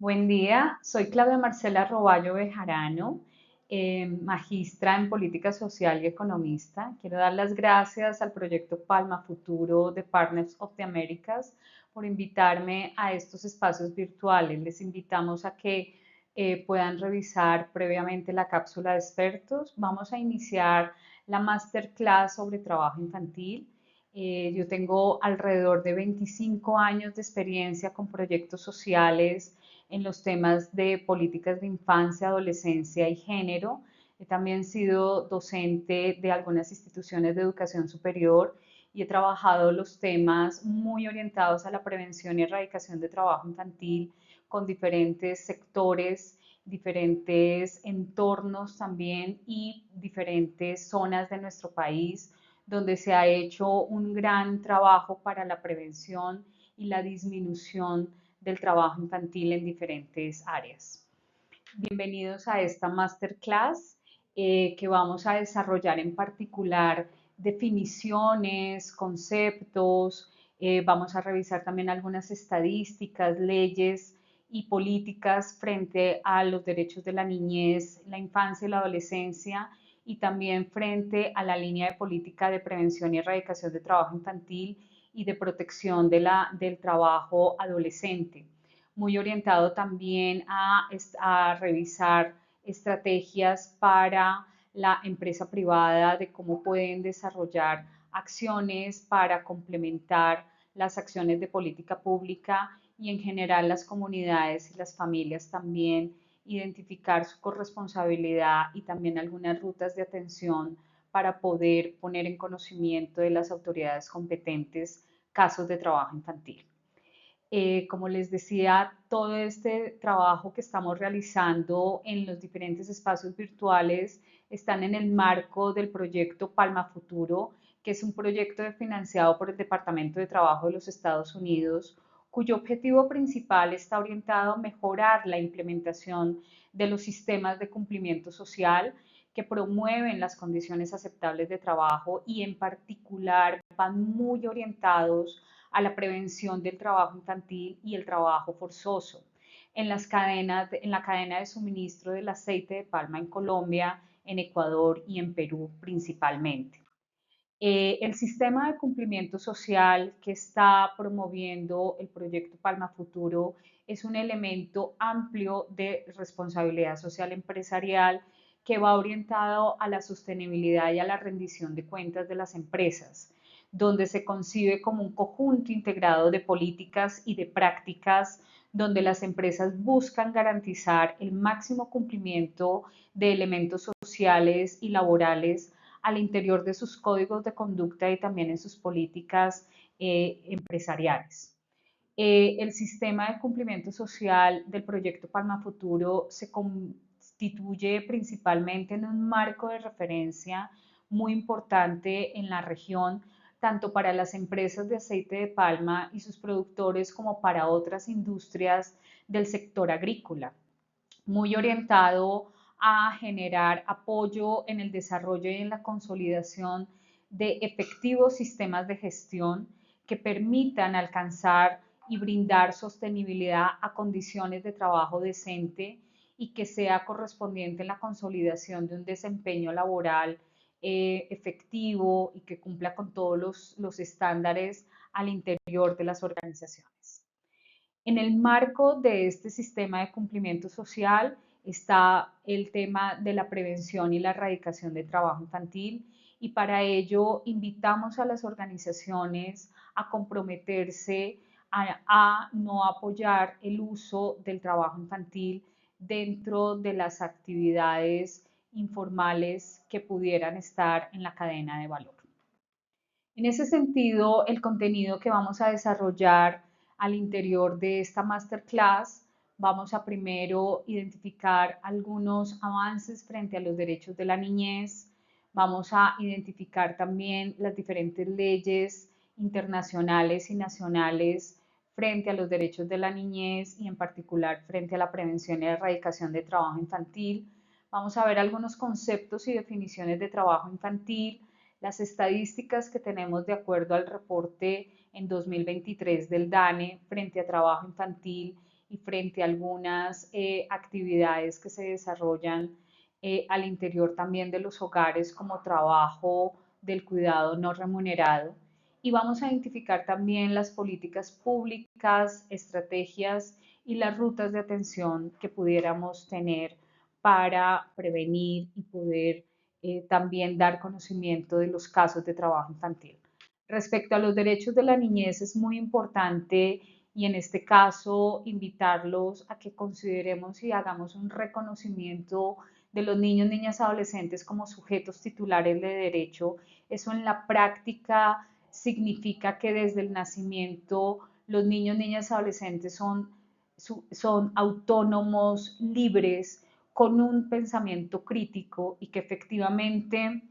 Buen día, soy Claudia Marcela Roballo Bejarano, magistra en Política Social y economista. Quiero dar las gracias al proyecto Palma Futuro de Partners of the Americas por invitarme a estos espacios virtuales. Les invitamos a que puedan revisar previamente la cápsula de expertos. Vamos a iniciar la masterclass sobre trabajo infantil. Yo tengo alrededor de 25 años de experiencia con proyectos sociales en los temas de políticas de infancia, adolescencia y género. He también sido docente de algunas instituciones de educación superior y he trabajado los temas muy orientados a la prevención y erradicación de trabajo infantil con diferentes sectores, diferentes entornos también y diferentes zonas de nuestro país donde se ha hecho un gran trabajo para la prevención y la disminución del trabajo infantil en diferentes áreas. Bienvenidos a esta masterclass que vamos a desarrollar en particular definiciones, conceptos, vamos a revisar también algunas estadísticas, leyes y políticas frente a los derechos de la niñez, la infancia y la adolescencia y también frente a la línea de política de prevención y erradicación de trabajo infantil y de protección del trabajo adolescente, muy orientado también a revisar estrategias para la empresa privada de cómo pueden desarrollar acciones para complementar las acciones de política pública y en general las comunidades y las familias también identificar su corresponsabilidad y también algunas rutas de atención para poder poner en conocimiento de las autoridades competentes casos de trabajo infantil. Como les decía, todo este trabajo que estamos realizando en los diferentes espacios virtuales están en el marco del proyecto Palma Futuro, que es un proyecto financiado por el Departamento de Trabajo de los Estados Unidos, cuyo objetivo principal está orientado a mejorar la implementación de los sistemas de cumplimiento social que promueven las condiciones aceptables de trabajo y en particular van muy orientados a la prevención del trabajo infantil y el trabajo forzoso en la cadena de suministro del aceite de palma en Colombia, en Ecuador y en Perú principalmente. El sistema de cumplimiento social que está promoviendo el proyecto Palma Futuro es un elemento amplio de responsabilidad social empresarial que va orientado a la sostenibilidad y a la rendición de cuentas de las empresas, donde se concibe como un conjunto integrado de políticas y de prácticas donde las empresas buscan garantizar el máximo cumplimiento de elementos sociales y laborales al interior de sus códigos de conducta y también en sus políticas empresariales. El sistema de cumplimiento social del proyecto Palma Futuro se constituye principalmente en un marco de referencia muy importante en la región, tanto para las empresas de aceite de palma y sus productores como para otras industrias del sector agrícola, muy orientado a generar apoyo en el desarrollo y en la consolidación de efectivos sistemas de gestión que permitan alcanzar y brindar sostenibilidad a condiciones de trabajo decente y que sea correspondiente en la consolidación de un desempeño laboral efectivo y que cumpla con todos los estándares al interior de las organizaciones. En el marco de este sistema de cumplimiento social está el tema de la prevención y la erradicación de trabajo infantil y para ello invitamos a las organizaciones a comprometerse a no apoyar el uso del trabajo infantil dentro de las actividades informales que pudieran estar en la cadena de valor. En ese sentido, el contenido que vamos a desarrollar al interior de esta masterclass, vamos a primero identificar algunos avances frente a los derechos de la niñez, vamos a identificar también las diferentes leyes internacionales y nacionales frente a los derechos de la niñez y en particular frente a la prevención y erradicación de trabajo infantil. Vamos a ver algunos conceptos y definiciones de trabajo infantil, las estadísticas que tenemos de acuerdo al reporte en 2023 del DANE frente a trabajo infantil y frente a algunas actividades que se desarrollan al interior también de los hogares como trabajo del cuidado no remunerado. Y vamos a identificar también las políticas públicas, estrategias y las rutas de atención que pudiéramos tener para prevenir y poder también dar conocimiento de los casos de trabajo infantil. Respecto a los derechos de la niñez, es muy importante y en este caso invitarlos a que consideremos y hagamos un reconocimiento de los niños, niñas, adolescentes como sujetos titulares de derecho. Eso en la práctica significa que desde el nacimiento los niños, niñas, adolescentes son autónomos, libres, con un pensamiento crítico y que efectivamente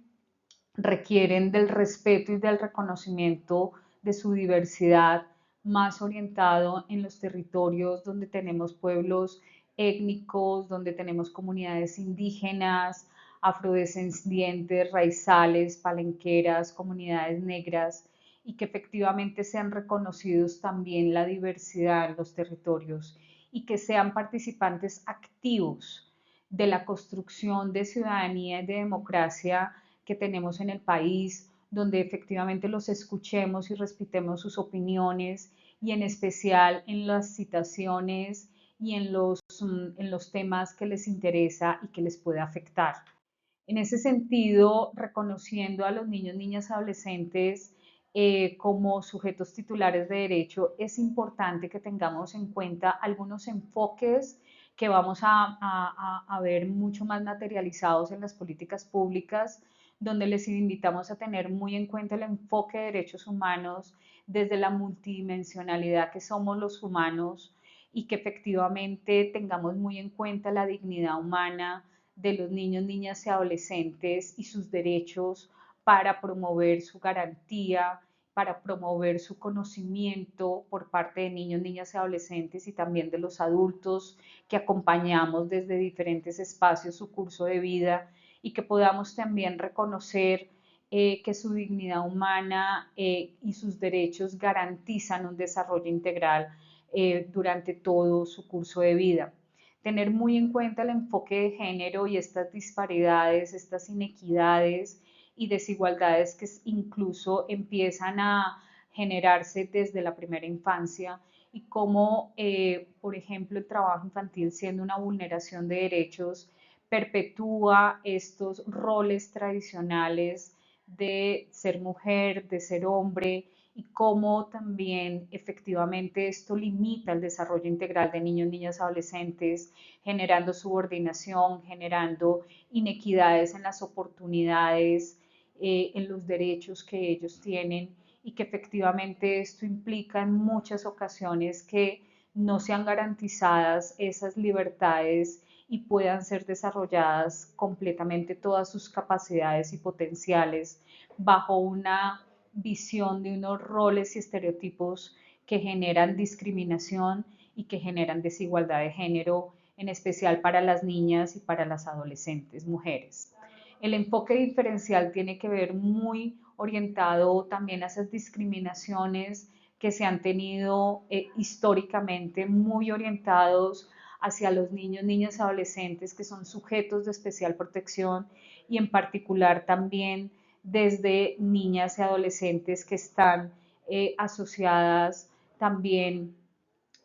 requieren del respeto y del reconocimiento de su diversidad, más orientado en los territorios donde tenemos pueblos étnicos, donde tenemos comunidades indígenas, afrodescendientes, raizales, palenqueras, comunidades negras, y que efectivamente sean reconocidos también la diversidad en los territorios y que sean participantes activos de la construcción de ciudadanía y de democracia que tenemos en el país, donde efectivamente los escuchemos y respetemos sus opiniones y en especial en las citaciones y en los temas que les interesa y que les puede afectar. En ese sentido, reconociendo a los niños, niñas, adolescentes como sujetos titulares de derecho, es importante que tengamos en cuenta algunos enfoques que vamos a ver mucho más materializados en las políticas públicas, donde les invitamos a tener muy en cuenta el enfoque de derechos humanos desde la multidimensionalidad que somos los humanos y que efectivamente tengamos muy en cuenta la dignidad humana de los niños, niñas y adolescentes y sus derechos para promover su garantía, para promover su conocimiento por parte de niños, niñas y adolescentes y también de los adultos que acompañamos desde diferentes espacios su curso de vida y que podamos también reconocer que su dignidad humana y sus derechos garantizan un desarrollo integral durante todo su curso de vida. Tener muy en cuenta el enfoque de género y estas disparidades, estas inequidades y desigualdades que incluso empiezan a generarse desde la primera infancia y cómo, por ejemplo, el trabajo infantil siendo una vulneración de derechos perpetúa estos roles tradicionales de ser mujer, de ser hombre y cómo también efectivamente esto limita el desarrollo integral de niños, niñas, adolescentes, generando subordinación, generando inequidades en las oportunidades, en los derechos que ellos tienen y que efectivamente esto implica en muchas ocasiones que no sean garantizadas esas libertades y puedan ser desarrolladas completamente todas sus capacidades y potenciales bajo una visión de unos roles y estereotipos que generan discriminación y que generan desigualdad de género, en especial para las niñas y para las adolescentes mujeres. El enfoque diferencial tiene que ver muy orientado también a esas discriminaciones que se han tenido históricamente, muy orientados hacia los niños, niñas y adolescentes que son sujetos de especial protección y en particular también desde niñas y adolescentes que están asociadas también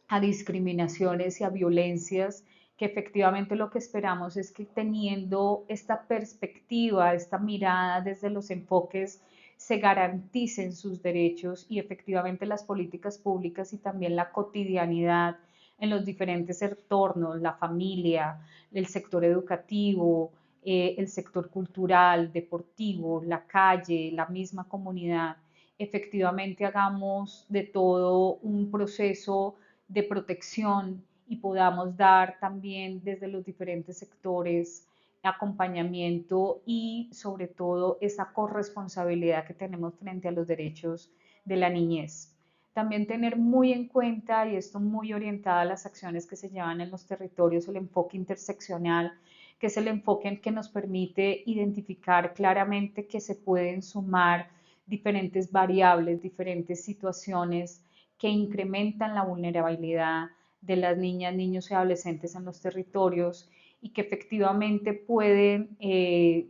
a discriminaciones y a violencias, que efectivamente lo que esperamos es que teniendo esta perspectiva, esta mirada desde los enfoques, se garanticen sus derechos y efectivamente las políticas públicas y también la cotidianidad en los diferentes entornos, la familia, el sector educativo, el sector cultural, deportivo, la calle, la misma comunidad, efectivamente hagamos de todo un proceso de protección y podamos dar también desde los diferentes sectores acompañamiento y sobre todo esa corresponsabilidad que tenemos frente a los derechos de la niñez. También tener muy en cuenta, y esto muy orientada a las acciones que se llevan en los territorios, el enfoque interseccional, que es el enfoque que nos permite identificar claramente que se pueden sumar diferentes variables, diferentes situaciones que incrementan la vulnerabilidad de las niñas, niños y adolescentes en los territorios y que efectivamente pueden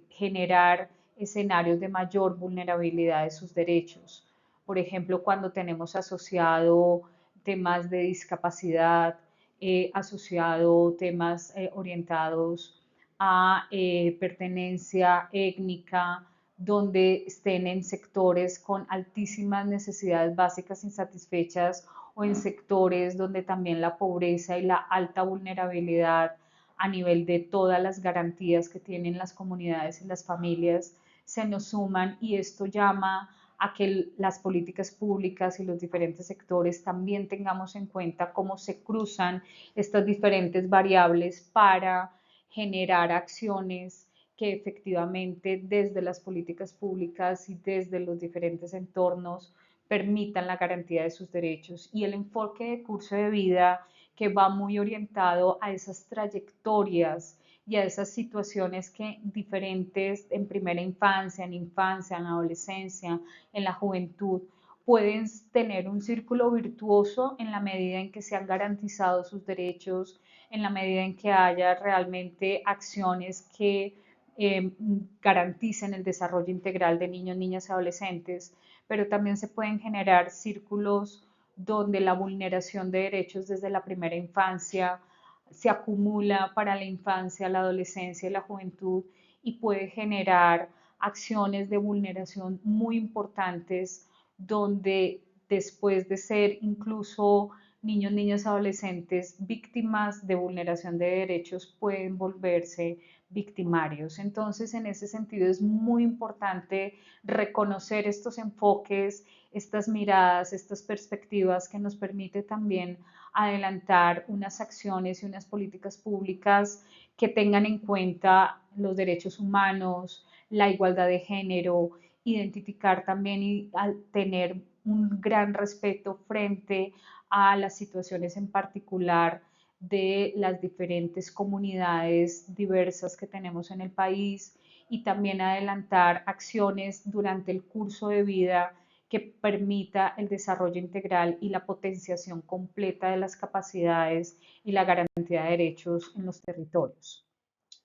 generar escenarios de mayor vulnerabilidad de sus derechos. Por ejemplo, cuando tenemos asociado temas de discapacidad, asociado temas orientados a pertenencia étnica, donde estén en sectores con altísimas necesidades básicas insatisfechas o en sectores donde también la pobreza y la alta vulnerabilidad a nivel de todas las garantías que tienen las comunidades y las familias se nos suman y esto llama a que las políticas públicas y los diferentes sectores también tengamos en cuenta cómo se cruzan estas diferentes variables para generar acciones que efectivamente desde las políticas públicas y desde los diferentes entornos permitan la garantía de sus derechos. Y el enfoque de curso de vida que va muy orientado a esas trayectorias y a esas situaciones que diferentes en primera infancia, en la adolescencia, en la juventud, pueden tener un círculo virtuoso en la medida en que se han garantizado sus derechos, en la medida en que haya realmente acciones que garanticen el desarrollo integral de niños, niñas y adolescentes, pero también se pueden generar círculos donde la vulneración de derechos desde la primera infancia se acumula para la infancia, la adolescencia y la juventud y puede generar acciones de vulneración muy importantes donde después de ser incluso niños, niñas, adolescentes víctimas de vulneración de derechos pueden volverse victimarios. Entonces, en ese sentido es muy importante reconocer estos enfoques, estas miradas, estas perspectivas que nos permite también adelantar unas acciones y unas políticas públicas que tengan en cuenta los derechos humanos, la igualdad de género, identificar también y tener un gran respeto frente a las situaciones en particular de las diferentes comunidades diversas que tenemos en el país y también adelantar acciones durante el curso de vida que permita el desarrollo integral y la potenciación completa de las capacidades y la garantía de derechos en los territorios.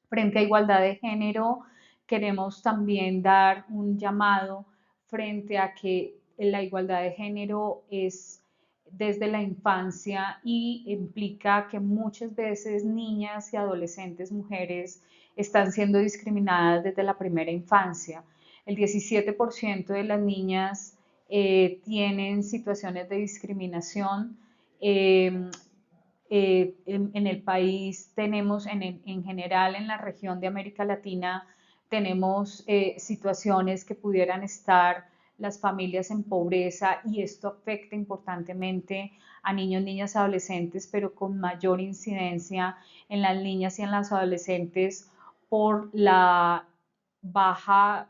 Frente a igualdad de género, queremos también dar un llamado frente a que la igualdad de género es desde la infancia y implica que muchas veces niñas y adolescentes mujeres están siendo discriminadas desde la primera infancia. El 17% de las niñas tienen situaciones de discriminación. En el país tenemos, en general en la región de América Latina, tenemos situaciones que pudieran estar las familias en pobreza y esto afecta importantemente a niños, niñas, adolescentes, pero con mayor incidencia en las niñas y en las adolescentes por la baja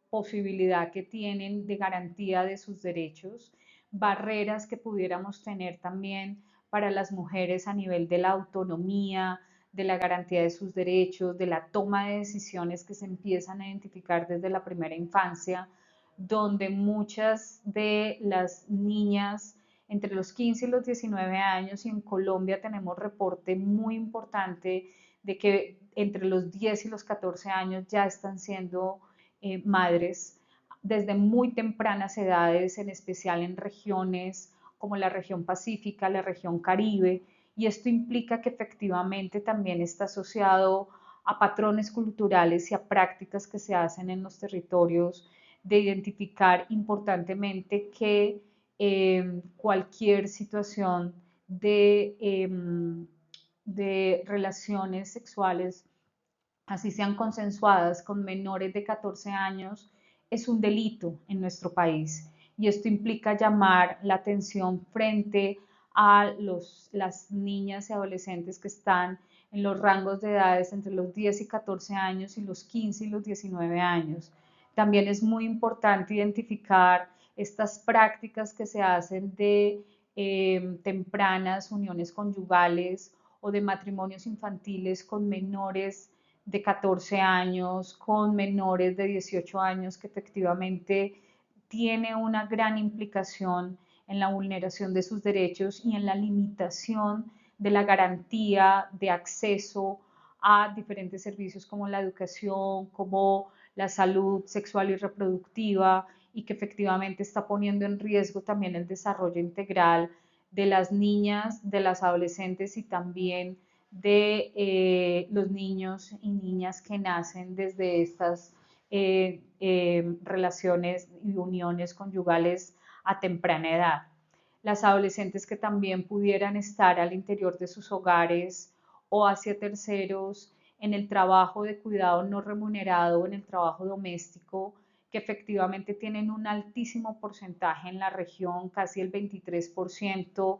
posibilidad que tienen de garantía de sus derechos, barreras que pudiéramos tener también para las mujeres a nivel de la autonomía, de la garantía de sus derechos, de la toma de decisiones que se empiezan a identificar desde la primera infancia, donde muchas de las niñas entre los 15 y los 19 años, y en Colombia tenemos reporte muy importante de que entre los 10 y los 14 años ya están siendo madres desde muy tempranas edades, en especial en regiones como la región pacífica, la región caribe, y esto implica que efectivamente también está asociado a patrones culturales y a prácticas que se hacen en los territorios de identificar importantemente que cualquier situación de relaciones sexuales, así sean consensuadas con menores de 14 años, es un delito en nuestro país. Y esto implica llamar la atención frente a las niñas y adolescentes que están en los rangos de edades entre los 10 y 14 años y los 15 y los 19 años. También es muy importante identificar estas prácticas que se hacen de tempranas uniones conyugales o de matrimonios infantiles con menores de 14 años, con menores de 18 años, que efectivamente tiene una gran implicación en la vulneración de sus derechos y en la limitación de la garantía de acceso a diferentes servicios como la educación, como la salud sexual y reproductiva, y que efectivamente está poniendo en riesgo también el desarrollo integral de las niñas, de las adolescentes y también de los niños y niñas que nacen desde estas relaciones y uniones conyugales a temprana edad. Las adolescentes que también pudieran estar al interior de sus hogares o hacia terceros en el trabajo de cuidado no remunerado o en el trabajo doméstico, que efectivamente tienen un altísimo porcentaje en la región, casi el 23%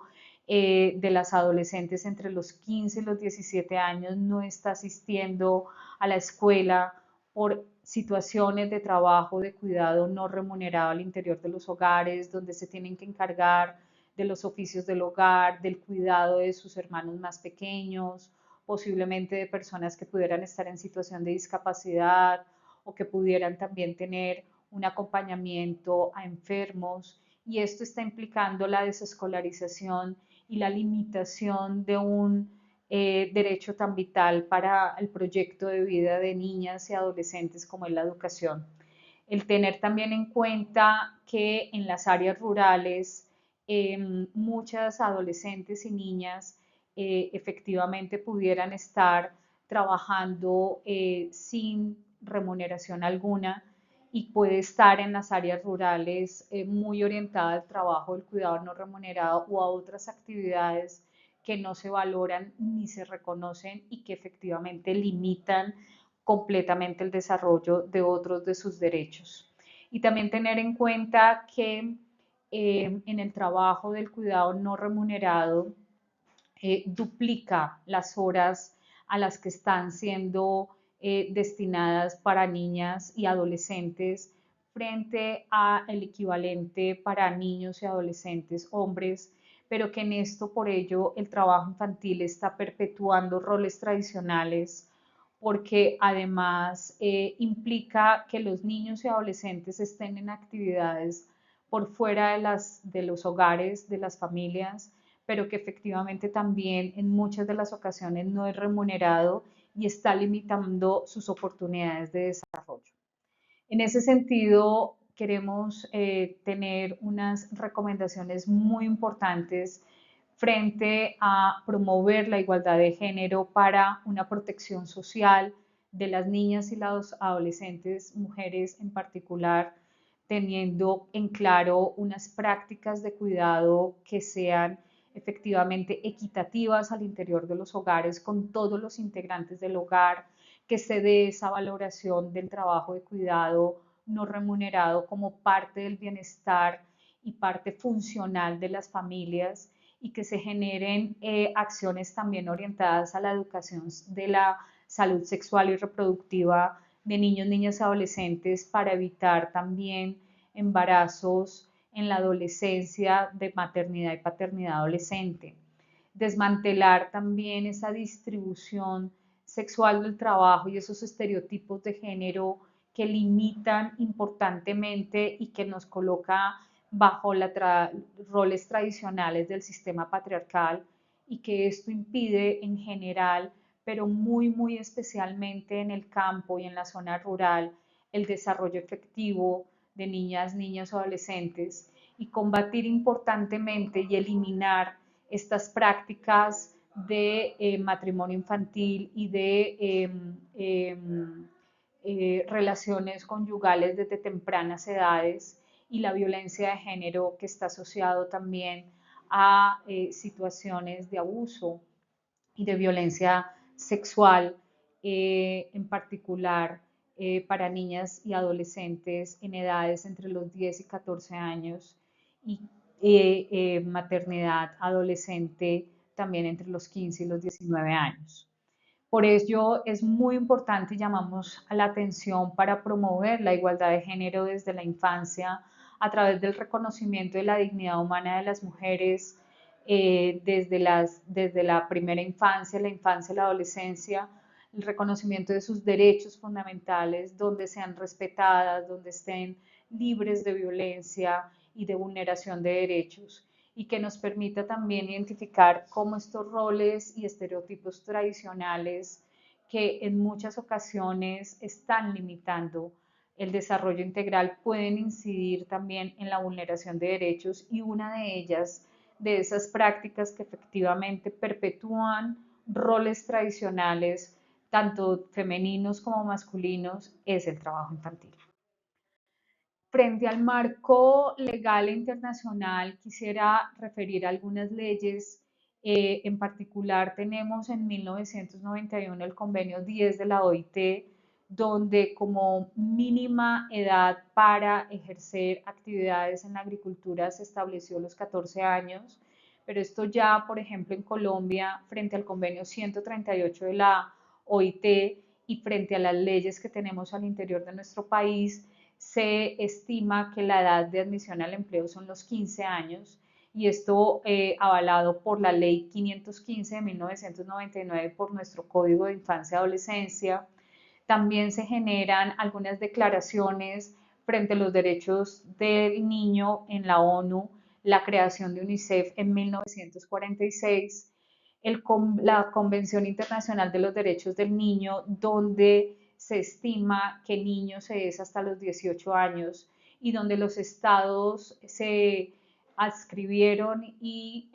de las adolescentes entre los 15 y los 17 años no está asistiendo a la escuela por situaciones de trabajo, de cuidado no remunerado al interior de los hogares, donde se tienen que encargar de los oficios del hogar, del cuidado de sus hermanos más pequeños, posiblemente de personas que pudieran estar en situación de discapacidad o que pudieran también tener un acompañamiento a enfermos. Y esto está implicando la desescolarización y la limitación de un derecho tan vital para el proyecto de vida de niñas y adolescentes como es la educación. El tener también en cuenta que en las áreas rurales muchas adolescentes y niñas efectivamente pudieran estar trabajando sin remuneración alguna y puede estar en las áreas rurales muy orientada al trabajo del cuidado no remunerado o a otras actividades que no se valoran ni se reconocen y que efectivamente limitan completamente el desarrollo de otros de sus derechos. Y también tener en cuenta que en el trabajo del cuidado no remunerado duplica las horas a las que están siendo destinadas para niñas y adolescentes frente al equivalente para niños y adolescentes hombres, pero que en esto por ello el trabajo infantil está perpetuando roles tradicionales porque además implica que los niños y adolescentes estén en actividades por fuera de los hogares, de las familias, pero que efectivamente también en muchas de las ocasiones no es remunerado y está limitando sus oportunidades de desarrollo. En ese sentido, queremos tener unas recomendaciones muy importantes frente a promover la igualdad de género para una protección social de las niñas y las adolescentes, mujeres en particular, teniendo en claro unas prácticas de cuidado que sean efectivamente equitativas al interior de los hogares con todos los integrantes del hogar, que se dé esa valoración del trabajo de cuidado no remunerado como parte del bienestar y parte funcional de las familias y que se generen acciones también orientadas a la educación de la salud sexual y reproductiva de niños, niñas y adolescentes para evitar también embarazos en la adolescencia de maternidad y paternidad adolescente. Desmantelar también esa distribución sexual del trabajo y esos estereotipos de género que limitan importantemente y que nos coloca bajo roles tradicionales del sistema patriarcal y que esto impide en general, pero muy, muy especialmente en el campo y en la zona rural, el desarrollo efectivo de niñas, niños, adolescentes y combatir importantemente y eliminar estas prácticas de matrimonio infantil y de relaciones conyugales desde tempranas edades y la violencia de género que está asociado también a situaciones de abuso y de violencia sexual, en particular para niñas y adolescentes en edades entre los 10 y 14 años y maternidad adolescente también entre los 15 y los 19 años. Por ello es muy importante y llamamos a la atención para promover la igualdad de género desde la infancia a través del reconocimiento de la dignidad humana de las mujeres desde la primera infancia, la infancia y la adolescencia, el reconocimiento de sus derechos fundamentales, donde sean respetadas, donde estén libres de violencia y de vulneración de derechos y que nos permita también identificar cómo estos roles y estereotipos tradicionales que en muchas ocasiones están limitando el desarrollo integral pueden incidir también en la vulneración de derechos, y una de ellas, de esas prácticas que efectivamente perpetúan roles tradicionales, tanto femeninos como masculinos, es el trabajo infantil. Frente al marco legal e internacional, quisiera referir algunas leyes. En particular, tenemos en 1991 el convenio 10 de la OIT, donde como mínima edad para ejercer actividades en la agricultura se estableció los 14 años, pero esto ya, por ejemplo, en Colombia, frente al convenio 138 de la OIT y frente a las leyes que tenemos al interior de nuestro país, se estima que la edad de admisión al empleo son los 15 años, y esto avalado por la ley 515 de 1999 por nuestro Código de Infancia y Adolescencia. También se generan algunas declaraciones frente a los derechos del niño en la ONU, la creación de UNICEF en 1946, la Convención Internacional de los Derechos del Niño, donde se estima que el niño se es hasta los 18 años y donde los estados se adscribieron y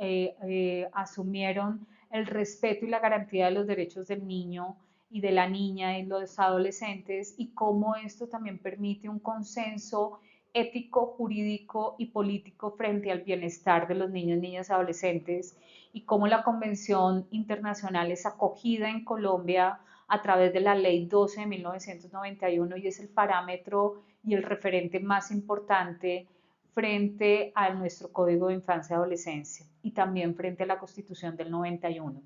asumieron el respeto y la garantía de los derechos del niño y de la niña y los adolescentes, y cómo esto también permite un consenso ético, jurídico y político frente al bienestar de los niños, niñas y adolescentes, y cómo la Convención Internacional es acogida en Colombia a través de la Ley 12 de 1991 y es el parámetro y el referente más importante frente a nuestro Código de Infancia y Adolescencia, y también frente a la Constitución del 91.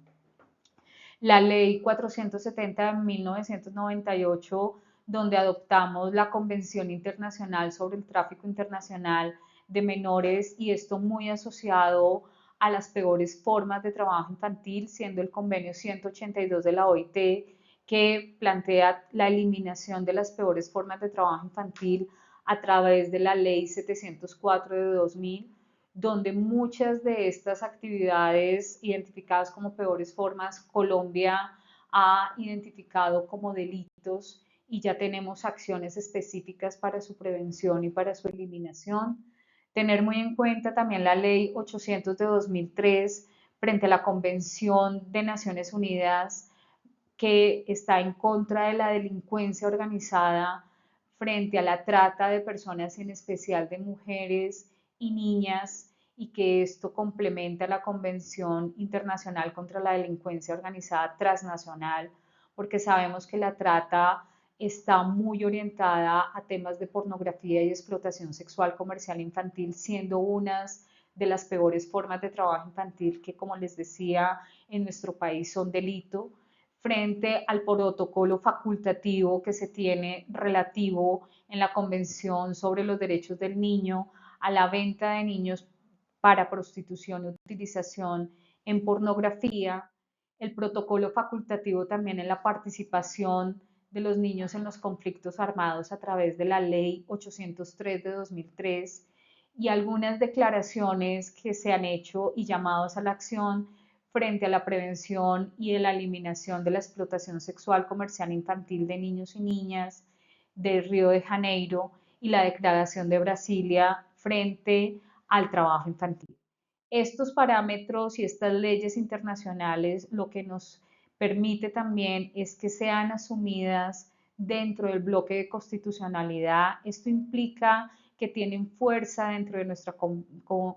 La Ley 470 de 1998, donde adoptamos la Convención Internacional sobre el Tráfico Internacional de Menores, y esto muy asociado a las peores formas de trabajo infantil, siendo el convenio 182 de la OIT, que plantea la eliminación de las peores formas de trabajo infantil a través de la Ley 704 de 2000, donde muchas de estas actividades identificadas como peores formas, Colombia ha identificado como delitos y ya tenemos acciones específicas para su prevención y para su eliminación. Tener muy en cuenta también la Ley 800 de 2003 frente a la Convención de Naciones Unidas, que está en contra de la delincuencia organizada frente a la trata de personas, en especial de mujeres y niñas, y que esto complementa la Convención Internacional contra la Delincuencia Organizada Transnacional, porque sabemos que la trata está muy orientada a temas de pornografía y explotación sexual comercial infantil, siendo unas de las peores formas de trabajo infantil que, como les decía, en nuestro país son delito, frente al protocolo facultativo que se tiene relativo en la Convención sobre los Derechos del Niño a la venta de niños para prostitución y utilización en pornografía, el protocolo facultativo también en la participación de los niños en los conflictos armados a través de la Ley 803 de 2003, y algunas declaraciones que se han hecho y llamados a la acción frente a la prevención y la eliminación de la explotación sexual comercial infantil de niños y niñas de Río de Janeiro, y la Declaración de Brasilia frente al trabajo infantil. Estos parámetros y estas leyes internacionales lo que nos permite también es que sean asumidas dentro del bloque de constitucionalidad. Esto implica que tienen fuerza dentro de nuestra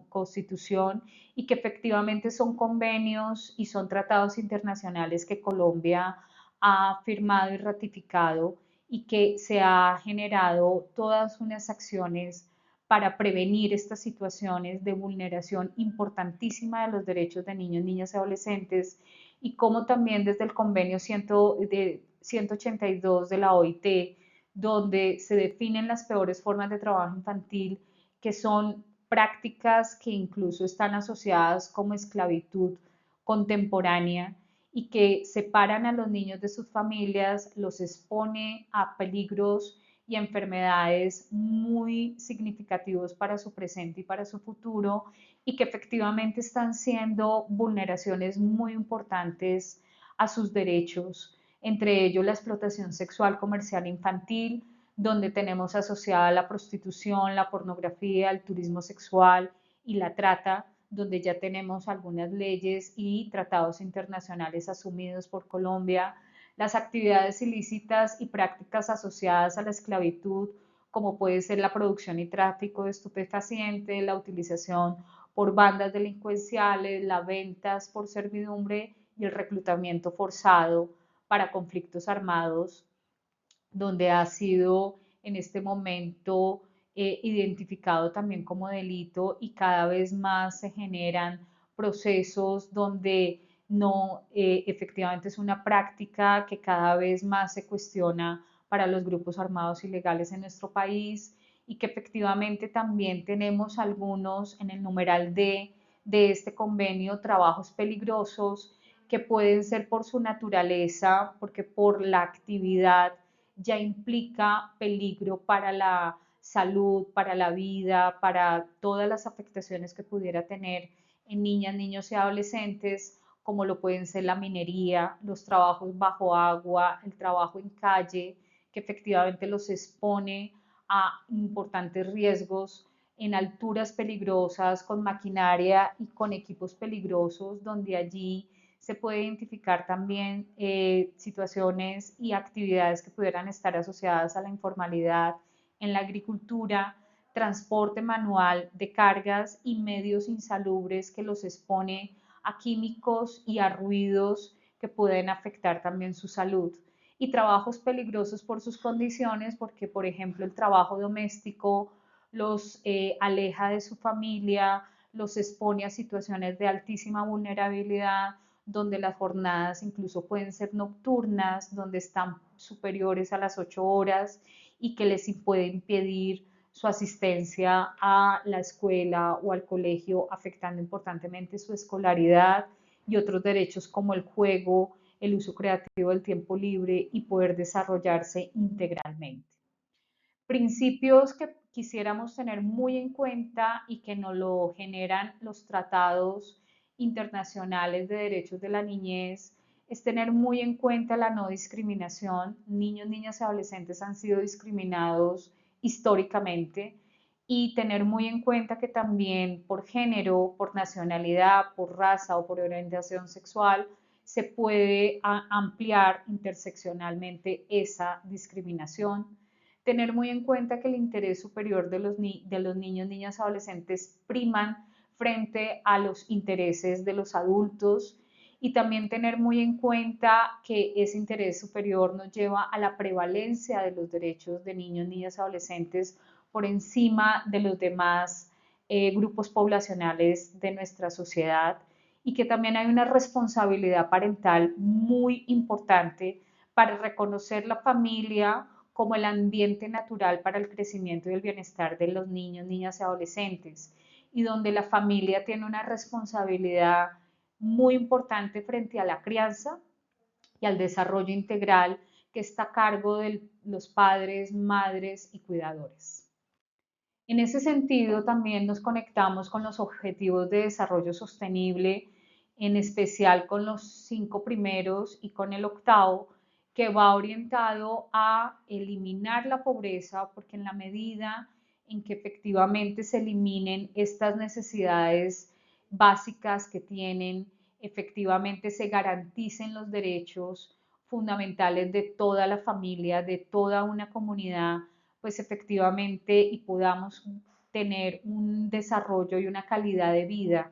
constitución y que efectivamente son convenios y son tratados internacionales que Colombia ha firmado y ratificado, y que se ha generado todas unas acciones para prevenir estas situaciones de vulneración importantísima de los derechos de niños, niñas y adolescentes, y como también desde el convenio 182 de la OIT, donde se definen las peores formas de trabajo infantil, que son prácticas que incluso están asociadas como esclavitud contemporánea y que separan a los niños de sus familias, los expone a peligros y enfermedades muy significativos para su presente y para su futuro, y que efectivamente están siendo vulneraciones muy importantes a sus derechos, entre ellos la explotación sexual comercial infantil, donde tenemos asociada la prostitución, la pornografía, el turismo sexual y la trata, donde ya tenemos algunas leyes y tratados internacionales asumidos por Colombia, las actividades ilícitas y prácticas asociadas a la esclavitud, como puede ser la producción y tráfico de estupefacientes, la utilización por bandas delincuenciales, las ventas por servidumbre y el reclutamiento forzado para conflictos armados, donde ha sido en este momento identificado también como delito, y cada vez más se generan procesos donde no efectivamente es una práctica que cada vez más se cuestiona para los grupos armados ilegales en nuestro país, y que efectivamente también tenemos algunos en el numeral D de este convenio, trabajos peligrosos, que pueden ser por su naturaleza, porque por la actividad ya implica peligro para la salud, para la vida, para todas las afectaciones que pudiera tener en niñas, niños y adolescentes, como lo pueden ser la minería, los trabajos bajo agua, el trabajo en calle, que efectivamente los expone a importantes riesgos en alturas peligrosas, con maquinaria y con equipos peligrosos, donde allí se puede identificar también situaciones y actividades que pudieran estar asociadas a la informalidad en la agricultura, transporte manual de cargas y medios insalubres que los expone a químicos y a ruidos que pueden afectar también su salud. Y trabajos peligrosos por sus condiciones, porque por ejemplo el trabajo doméstico los aleja de su familia, los expone a situaciones de altísima vulnerabilidad, donde las jornadas incluso pueden ser nocturnas, donde están superiores a las 8 horas y que les puede impedir su asistencia a la escuela o al colegio, afectando importantemente su escolaridad y otros derechos como el juego, el uso creativo del tiempo libre y poder desarrollarse integralmente. Principios que quisiéramos tener muy en cuenta y que nos lo generan los tratados internacionales de derechos de la niñez es tener muy en cuenta la no discriminación. Niños, niñas y adolescentes han sido discriminados históricamente, y tener muy en cuenta que también por género, por nacionalidad, por raza o por orientación sexual se puede ampliar interseccionalmente esa discriminación. Tener muy en cuenta que el interés superior de los niños, niñas, adolescentes priman frente a los intereses de los adultos, y también tener muy en cuenta que ese interés superior nos lleva a la prevalencia de los derechos de niños, niñas, adolescentes por encima de los demás grupos poblacionales de nuestra sociedad, y que también hay una responsabilidad parental muy importante para reconocer la familia como el ambiente natural para el crecimiento y el bienestar de los niños, niñas y adolescentes, y donde la familia tiene una responsabilidad muy importante frente a la crianza y al desarrollo integral que está a cargo de los padres, madres y cuidadores. En ese sentido, también nos conectamos con los objetivos de desarrollo sostenible, en especial con los 5 primeros y con el octavo, que va orientado a eliminar la pobreza, porque en la medida en que efectivamente se eliminen estas necesidades básicas que tienen, efectivamente se garanticen los derechos fundamentales de toda la familia, de toda una comunidad, pues efectivamente y podamos tener un desarrollo y una calidad de vida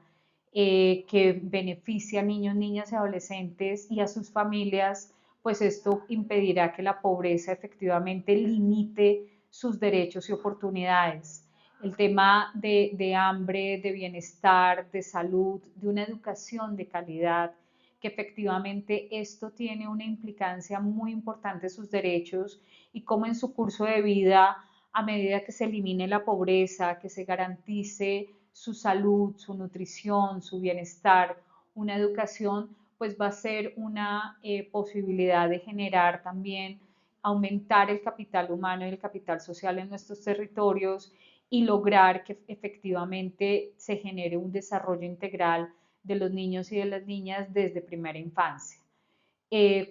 que beneficie a niños, niñas y adolescentes y a sus familias, pues esto impedirá que la pobreza efectivamente limite sus derechos y oportunidades. El tema de hambre, de bienestar, de salud, de una educación de calidad, que efectivamente esto tiene una implicancia muy importante en sus derechos, y cómo en su curso de vida, a medida que se elimine la pobreza, que se garantice su salud, su nutrición, su bienestar, una educación, pues va a ser una posibilidad de generar también aumentar el capital humano y el capital social en nuestros territorios y lograr que efectivamente se genere un desarrollo integral de los niños y de las niñas desde primera infancia.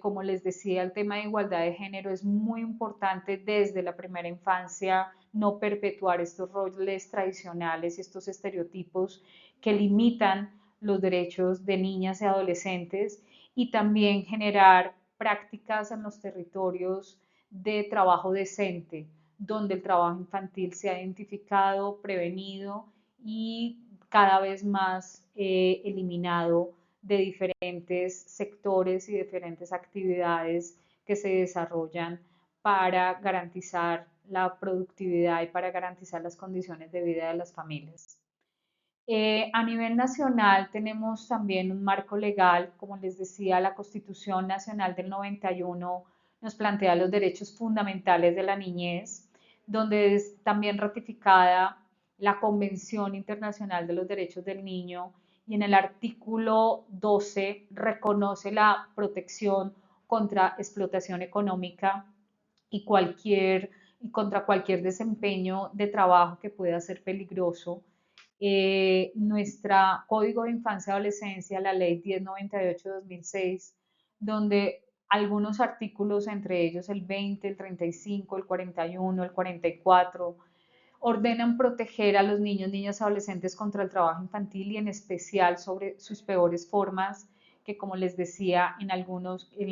Como les decía, el tema de igualdad de género es muy importante desde la primera infancia, no perpetuar estos roles tradicionales, estos estereotipos que limitan los derechos de niñas y adolescentes y también generar prácticas en los territorios de trabajo decente, donde el trabajo infantil se ha identificado, prevenido y cada vez más eliminado de diferentes sectores y diferentes actividades que se desarrollan para garantizar la productividad y para garantizar las condiciones de vida de las familias. A nivel nacional tenemos también un marco legal, como les decía, la Constitución Nacional del 91 nos plantea los derechos fundamentales de la niñez, donde es también ratificada la Convención Internacional de los Derechos del Niño y en el artículo 12 reconoce la protección contra explotación económica y contra cualquier desempeño de trabajo que pueda ser peligroso. Nuestro Código de Infancia y Adolescencia, la Ley 1098/2006, donde algunos artículos, entre ellos el 20, el 35, el 41, el 44, ordenan proteger a los niños, niñas y adolescentes contra el trabajo infantil y en especial sobre sus peores formas, que como les decía, en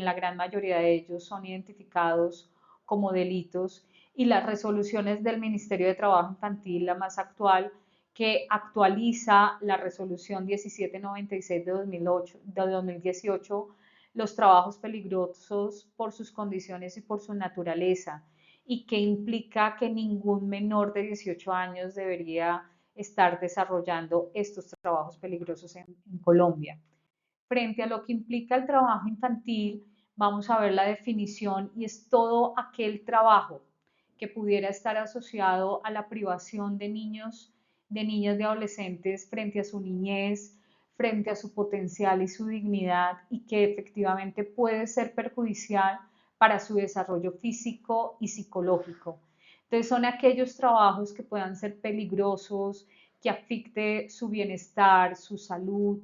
la gran mayoría de ellos son identificados como delitos, y las resoluciones del Ministerio de Trabajo Infantil, la más actual, que actualiza la resolución 1796 de 2008, de 2018, los trabajos peligrosos por sus condiciones y por su naturaleza, y que implica que ningún menor de 18 años debería estar desarrollando estos trabajos peligrosos en Colombia. Frente a lo que implica el trabajo infantil, vamos a ver la definición y es todo aquel trabajo que pudiera estar asociado a la privación de niños, de niñas, de adolescentes frente a su niñez, frente a su potencial y su dignidad y que efectivamente puede ser perjudicial para su desarrollo físico y psicológico. Entonces son aquellos trabajos que puedan ser peligrosos, que afecte su bienestar, su salud,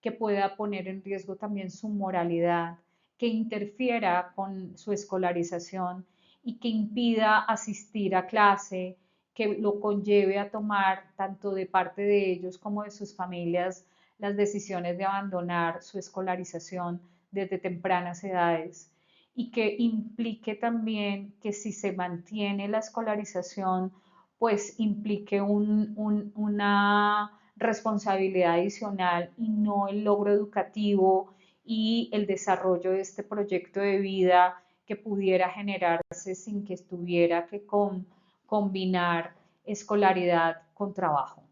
que pueda poner en riesgo también su moralidad, que interfiera con su escolarización y que impida asistir a clase, que lo conlleve a tomar tanto de parte de ellos como de sus familias las decisiones de abandonar su escolarización desde tempranas edades y que implique también que si se mantiene la escolarización, pues implique una responsabilidad adicional y no el logro educativo y el desarrollo de este proyecto de vida que pudiera generarse sin que tuviera que combinar escolaridad con trabajo.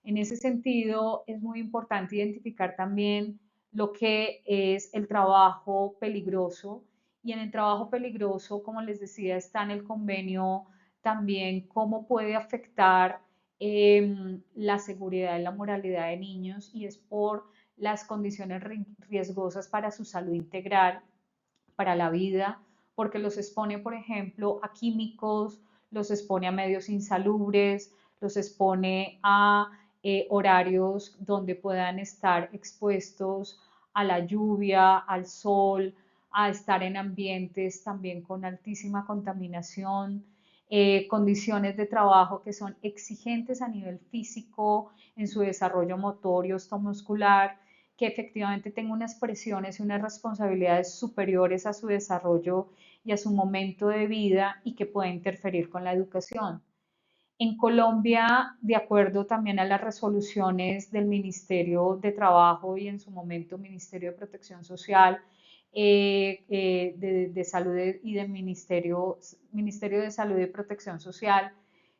En ese sentido, es muy importante identificar también lo que es el trabajo peligroso y en el trabajo peligroso, como les decía, está en el convenio también cómo puede afectar la seguridad y la moralidad de niños y es por las condiciones riesgosas para su salud integral, para la vida, porque los expone, por ejemplo, a químicos, los expone a medios insalubres, los expone a horarios donde puedan estar expuestos a la lluvia, al sol, a estar en ambientes también con altísima contaminación, condiciones de trabajo que son exigentes a nivel físico, en su desarrollo motor y osteomuscular, que efectivamente tenga unas presiones y unas responsabilidades superiores a su desarrollo y a su momento de vida y que pueda interferir con la educación. En Colombia, de acuerdo también a las resoluciones del Ministerio de Trabajo y en su momento Ministerio de Protección Social, de Salud y del Ministerio de Salud y Protección Social,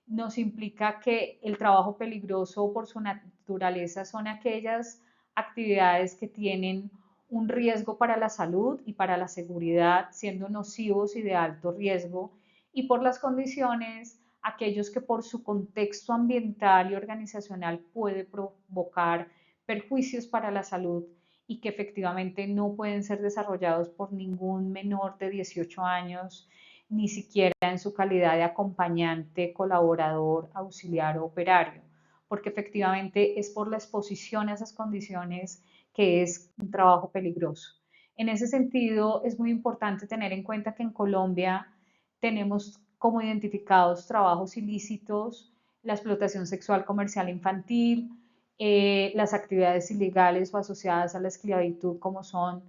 nos implica que el trabajo peligroso por su naturaleza son aquellas actividades que tienen un riesgo para la salud y para la seguridad, siendo nocivos y de alto riesgo, y por las condiciones aquellos que por su contexto ambiental y organizacional puede provocar perjuicios para la salud y que efectivamente no pueden ser desarrollados por ningún menor de 18 años ni siquiera en su calidad de acompañante, colaborador, auxiliar o operario, porque efectivamente es por la exposición a esas condiciones que es un trabajo peligroso. En ese sentido, es muy importante tener en cuenta que en Colombia tenemos como identificados trabajos ilícitos, la explotación sexual comercial infantil, las actividades ilegales o asociadas a la esclavitud, como son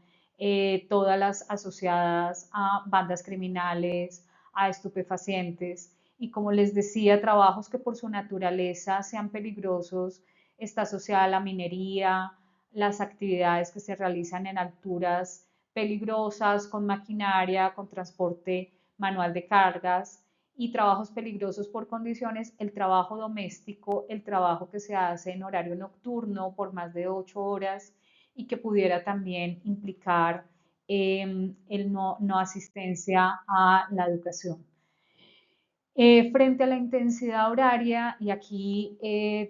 todas las asociadas a bandas criminales, a estupefacientes y, como les decía, trabajos que por su naturaleza sean peligrosos, está asociada a la minería, las actividades que se realizan en alturas peligrosas, con maquinaria, con transporte manual de cargas y trabajos peligrosos por condiciones, el trabajo doméstico, el trabajo que se hace en horario nocturno por más de 8 horas y que pudiera también implicar el no asistencia a la educación. Frente a la intensidad horaria, y aquí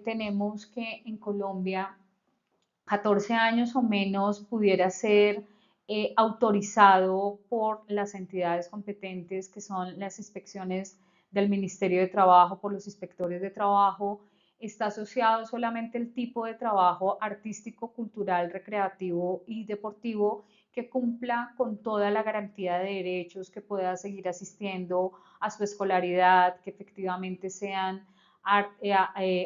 tenemos que en Colombia 14 años o menos pudiera ser autorizado por las entidades competentes que son las inspecciones del Ministerio de Trabajo, por los inspectores de trabajo. Está asociado solamente el tipo de trabajo artístico, cultural, recreativo y deportivo que cumpla con toda la garantía de derechos, que pueda seguir asistiendo a su escolaridad, que efectivamente sean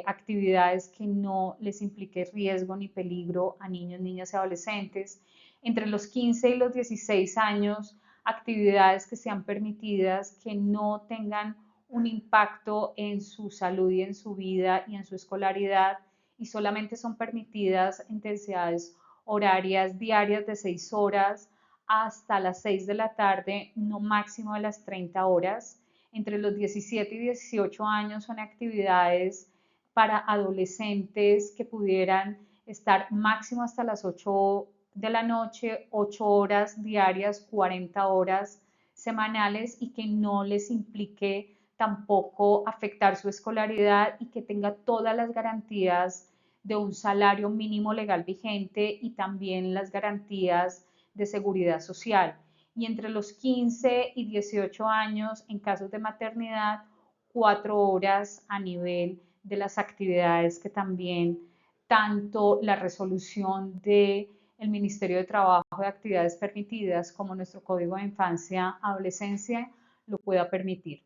actividades que no les implique riesgo ni peligro a niños, niñas y adolescentes. Entre los 15 y los 16 años, actividades que sean permitidas, que no tengan un impacto en su salud y en su vida y en su escolaridad, y solamente son permitidas intensidades horarias diarias de 6 horas hasta las 6 de la tarde, no máximo de las 30 horas. Entre los 17 y 18 años son actividades para adolescentes que pudieran estar máximo hasta las 8 de la noche, 8 horas diarias, 40 horas semanales y que no les implique tampoco afectar su escolaridad y que tenga todas las garantías de un salario mínimo legal vigente y también las garantías de seguridad social. Y entre los 15 y 18 años, en casos de maternidad, 4 horas a nivel de las actividades que también tanto la resolución del Ministerio de Trabajo de actividades permitidas como nuestro Código de Infancia Adolescencia lo pueda permitir.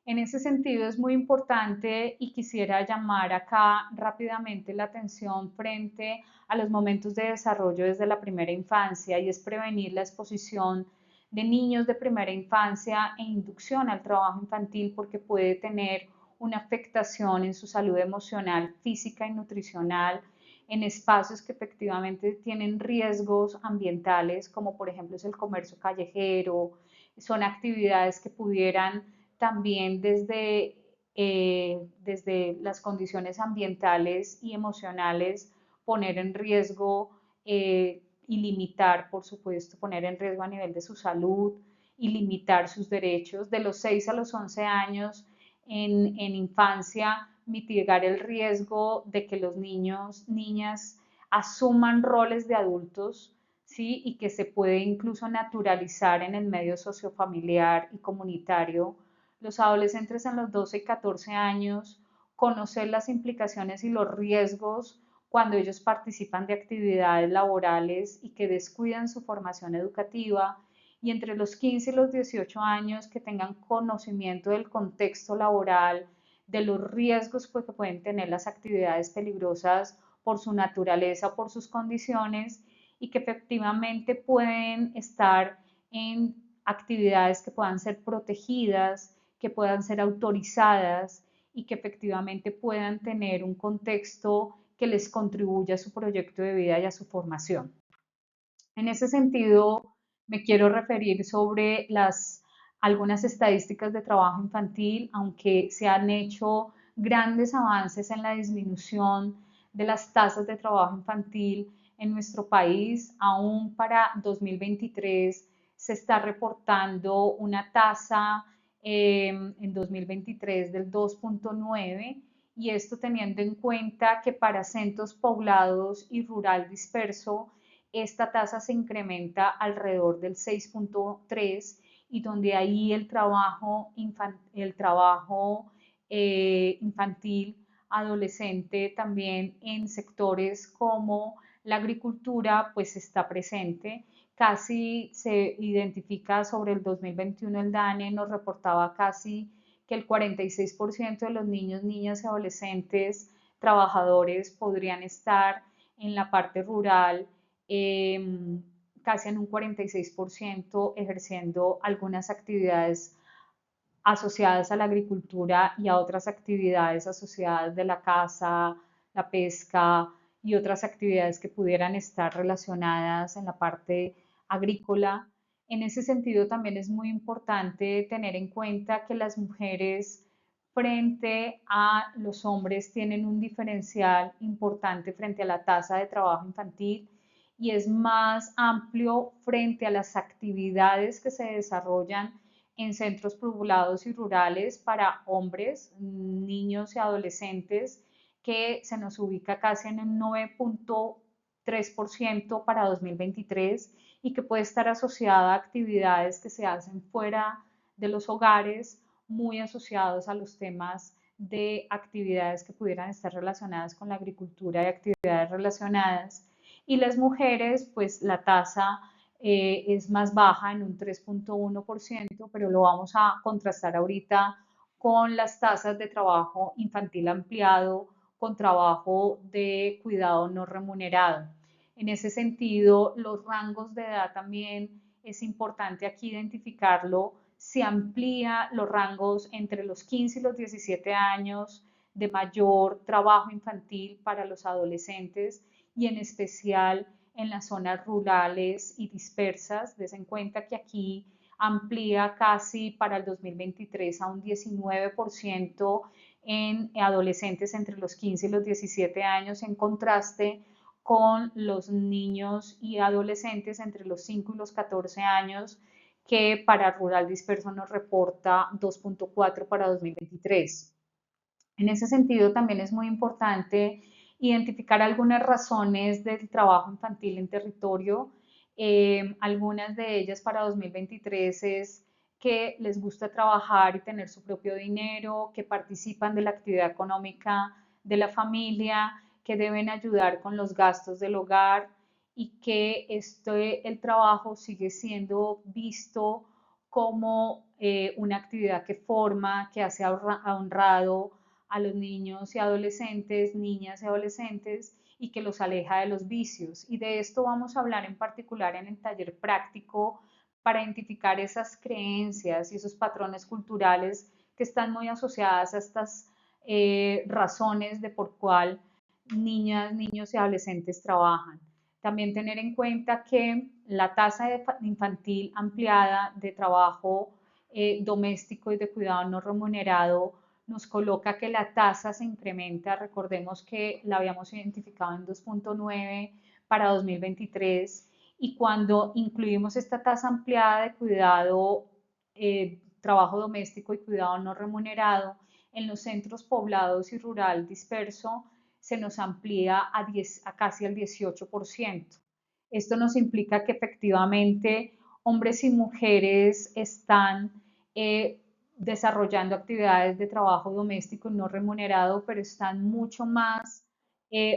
En ese sentido es muy importante y quisiera llamar acá rápidamente la atención frente a los momentos de desarrollo desde la primera infancia y es prevenir la exposición de niños de primera infancia e inducción al trabajo infantil porque puede tener una afectación en su salud emocional, física y nutricional en espacios que efectivamente tienen riesgos ambientales como por ejemplo es el comercio callejero, son actividades que pudieran también desde las condiciones ambientales y emocionales poner en riesgo y limitar, por supuesto, poner en riesgo a nivel de su salud y limitar sus derechos. De los 6 a los 11 años en infancia, mitigar el riesgo de que los niños, niñas asuman roles de adultos, ¿sí? Y que se puede incluso naturalizar en el medio sociofamiliar y comunitario. Los adolescentes en los 12 y 14 años, conocer las implicaciones y los riesgos cuando ellos participan de actividades laborales y que descuidan su formación educativa, y entre los 15 y los 18 años que tengan conocimiento del contexto laboral, de los riesgos que pueden tener las actividades peligrosas por su naturaleza o por sus condiciones y que efectivamente pueden estar en actividades que puedan ser protegidas, que puedan ser autorizadas y que efectivamente puedan tener un contexto que les contribuya a su proyecto de vida y a su formación. En ese sentido, me quiero referir sobre algunas estadísticas de trabajo infantil, aunque se han hecho grandes avances en la disminución de las tasas de trabajo infantil en nuestro país. Aún para 2023 se está reportando una tasa en 2023 del 2.9 y esto teniendo en cuenta que para centros poblados y rural disperso esta tasa se incrementa alrededor del 6.3 y donde ahí el trabajo, infantil adolescente también en sectores como la agricultura pues está presente. Casi se identifica sobre el 2021, el DANE nos reportaba casi que el 46% de los niños, niñas y adolescentes trabajadores podrían estar en la parte rural, casi en un 46% ejerciendo algunas actividades asociadas a la agricultura y a otras actividades asociadas de la caza, la pesca y otras actividades que pudieran estar relacionadas en la parte agrícola. En ese sentido, también es muy importante tener en cuenta que las mujeres frente a los hombres tienen un diferencial importante frente a la tasa de trabajo infantil y es más amplio frente a las actividades que se desarrollan en centros poblados y rurales para hombres, niños y adolescentes, que se nos ubica casi en un 9,3% para 2023 y que puede estar asociada a actividades que se hacen fuera de los hogares, muy asociados a los temas de actividades que pudieran estar relacionadas con la agricultura y actividades relacionadas. Y las mujeres, pues la tasa es más baja en un 3,1%, pero lo vamos a contrastar ahorita con las tasas de trabajo infantil ampliado, con trabajo de cuidado no remunerado. En ese sentido, los rangos de edad también es importante aquí identificarlo. Se amplía los rangos entre los 15 y los 17 años de mayor trabajo infantil para los adolescentes y en especial en las zonas rurales y dispersas. Des en cuenta que aquí amplía casi para el 2023 a un 19% en adolescentes entre los 15 y los 17 años, en contraste con los niños y adolescentes entre los 5 y los 14 años, que para rural disperso nos reporta 2,4 para 2023. En ese sentido, también es muy importante identificar algunas razones del trabajo infantil en territorio. Algunas de ellas para 2023 es que les gusta trabajar y tener su propio dinero, que participan de la actividad económica de la familia, que deben ayudar con los gastos del hogar y que el trabajo sigue siendo visto como una actividad que forma, que hace honrado a los niños y adolescentes, niñas y adolescentes, y que los aleja de los vicios. Y de esto vamos a hablar en particular en el taller práctico para identificar esas creencias y esos patrones culturales que están muy asociadas a estas razones de por cuál niñas, niños y adolescentes trabajan. También tener en cuenta que la tasa infantil ampliada de trabajo doméstico y de cuidado no remunerado nos coloca que la tasa se incrementa. Recordemos que la habíamos identificado en 2,9 para 2023 y cuando incluimos esta tasa ampliada de cuidado, trabajo doméstico y cuidado no remunerado en los centros poblados y rural disperso, se nos amplía a casi el 18%. Esto nos implica que efectivamente hombres y mujeres están desarrollando actividades de trabajo doméstico no remunerado, pero están mucho más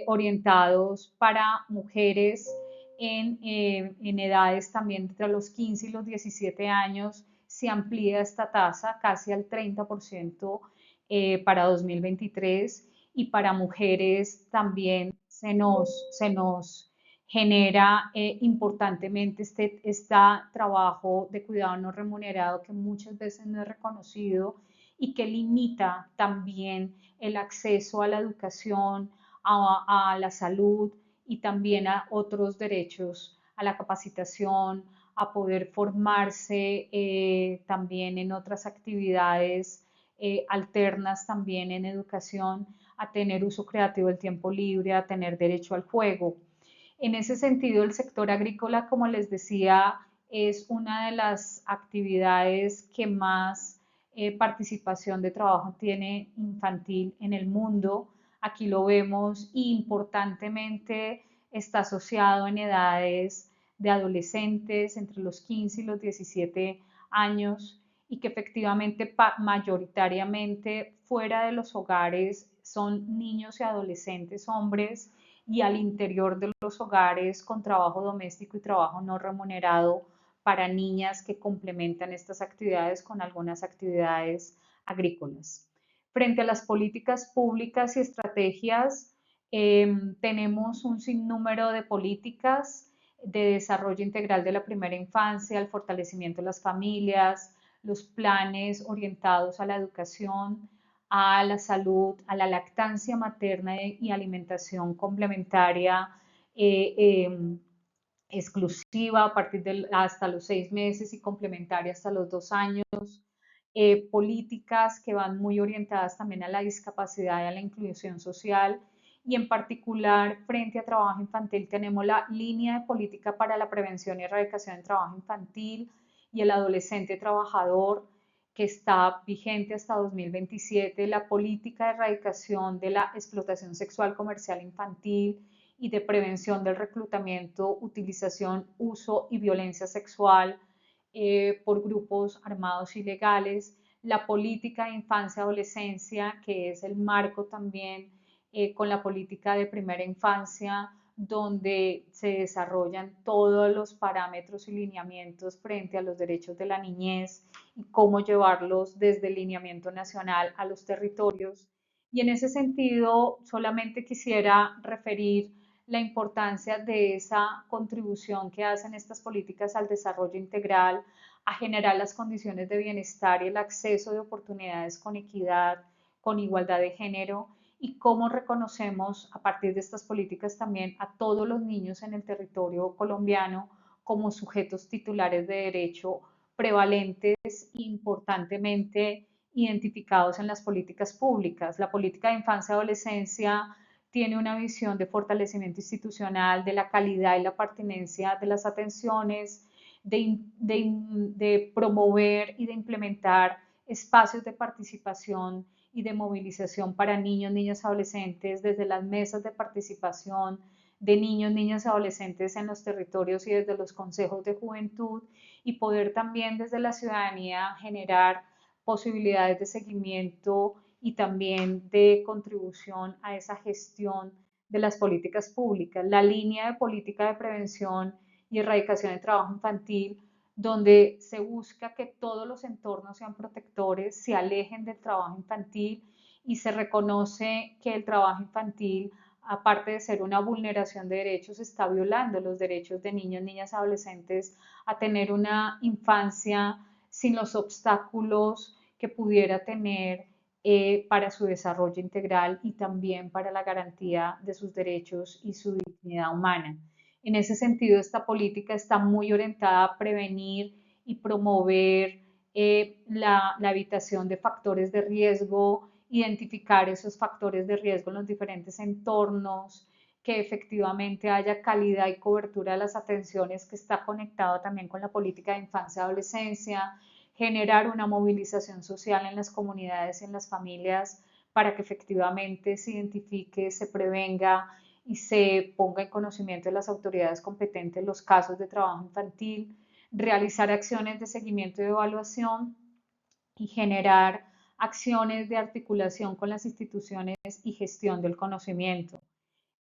orientados para mujeres en edades también entre los 15 y los 17 años. Se amplía esta tasa casi al 30% para 2023 y para mujeres también se nos genera importantemente este trabajo de cuidado no remunerado que muchas veces no es reconocido y que limita también el acceso a la educación, a la salud y también a otros derechos, a la capacitación, a poder formarse también en otras actividades alternas también en educación, a tener uso creativo del tiempo libre, a tener derecho al juego. En ese sentido, el sector agrícola, como les decía, es una de las actividades que más participación de trabajo tiene infantil en el mundo. Aquí lo vemos y importantemente está asociado en edades de adolescentes entre los 15 y los 17 años y que efectivamente mayoritariamente fuera de los hogares son niños y adolescentes hombres y al interior de los hogares con trabajo doméstico y trabajo no remunerado para niñas que complementan estas actividades con algunas actividades agrícolas. Frente a las políticas públicas y estrategias, tenemos un sinnúmero de políticas de desarrollo integral de la primera infancia, el fortalecimiento de las familias, los planes orientados a la educación, a la salud, a la lactancia materna y alimentación complementaria eh, eh, exclusiva a partir de hasta los 6 meses y complementaria hasta los 2 años, políticas que van muy orientadas también a la discapacidad y a la inclusión social y en particular frente a trabajo infantil tenemos la línea de política para la prevención y erradicación del trabajo infantil y el adolescente trabajador que está vigente hasta 2027, la política de erradicación de la explotación sexual comercial infantil y de prevención del reclutamiento, utilización, uso y violencia sexual por grupos armados ilegales, la política de infancia y adolescencia, que es el marco también con la política de primera infancia, donde se desarrollan todos los parámetros y lineamientos frente a los derechos de la niñez y cómo llevarlos desde el lineamiento nacional a los territorios. Y en ese sentido, solamente quisiera referir la importancia de esa contribución que hacen estas políticas al desarrollo integral, a generar las condiciones de bienestar y el acceso de oportunidades con equidad, con igualdad de género y cómo reconocemos a partir de estas políticas también a todos los niños en el territorio colombiano como sujetos titulares de derecho prevalentes e importantemente identificados en las políticas públicas. La política de infancia y adolescencia tiene una visión de fortalecimiento institucional, de la calidad y la pertinencia de las atenciones, de promover y de implementar espacios de participación y de movilización para niños, niñas, adolescentes, desde las mesas de participación de niños, niñas y adolescentes en los territorios y desde los consejos de juventud y poder también desde la ciudadanía generar posibilidades de seguimiento y también de contribución a esa gestión de las políticas públicas. La línea de política de prevención y erradicación del trabajo infantil, donde se busca que todos los entornos sean protectores, se alejen del trabajo infantil y se reconoce que el trabajo infantil, aparte de ser una vulneración de derechos, está violando los derechos de niños, niñas, adolescentes a tener una infancia sin los obstáculos que pudiera tener para su desarrollo integral y también para la garantía de sus derechos y su dignidad humana. En ese sentido, esta política está muy orientada a prevenir y promover la evitación de factores de riesgo, identificar esos factores de riesgo en los diferentes entornos, que efectivamente haya calidad y cobertura de las atenciones, que está conectado también con la política de infancia y adolescencia, generar una movilización social en las comunidades y en las familias para que efectivamente se identifique, se prevenga y se ponga en conocimiento de las autoridades competentes los casos de trabajo infantil, realizar acciones de seguimiento y evaluación y generar acciones de articulación con las instituciones y gestión del conocimiento.